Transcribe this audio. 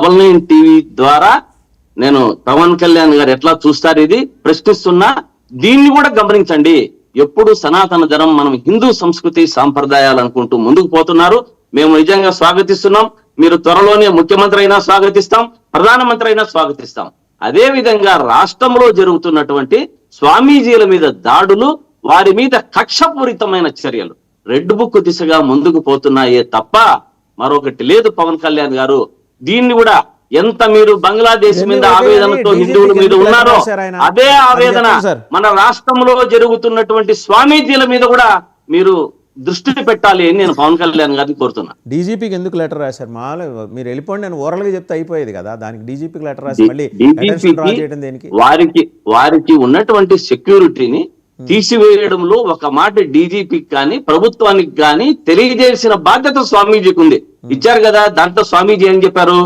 9 TV ద్వారా నేను పవన్ కళ్యాణ్ గారు ఎట్లా చూస్తారు ఇది ప్రశ్నిస్తున్నా. దీన్ని కూడా గమనించండి. ఎప్పుడు సనాతన ధర్మం, మనం హిందూ సంస్కృతి సాంప్రదాయాలు అనుకుంటూ ముందుకు పోతున్నారు. మేము నిజంగా స్వాగతిస్తున్నాం. మీరు త్వరలోనే ముఖ్యమంత్రి అయినా స్వాగతిస్తాం, ప్రధానమంత్రి అయినా స్వాగతిస్తాం. అదే విధంగా రాష్ట్రంలో జరుగుతున్నటువంటి స్వామీజీల మీద దాడులు, వారి మీద కక్షపూరితమైన చర్యలు రెడ్ బుక్ దిశగా ముందుకు పోతున్నాయే తప్ప మరొకటి లేదు. పవన్ కళ్యాణ్ గారు దీన్ని కూడా ఎంత మీరు బంగ్లాదేశ్ మీద ఆవేదనతో హిందువుల మీద ఉన్నారో అదే ఆవేదన మన రాష్ట్రంలో జరుగుతున్నటువంటి స్వామీజీల మీద కూడా మీరు దృష్టి పెట్టాలి అని నేను పవన్ కళ్యాణ్ గారిని కోరుతున్నా. డీజీపీకి ఎందుకు లెటర్ రాశారు? మీరు వెళ్ళిపోండి, నేను ఓరల్ గా చెప్తే అయిపోయేది కదా. దానికి డీజీపీకి లెటర్ రాసి మళ్ళీ వారికి ఉన్నటువంటి సెక్యూరిటీని తీసివేయడంలో ఒక మాట డీజీపీకి కానీ ప్రభుత్వానికి కానీ తెలియజేసిన బాధ్యత స్వామీజీకి ఉంది. ఇచ్చారు కదా. దాంట్లో స్వామీజీ ఏం చెప్పారు?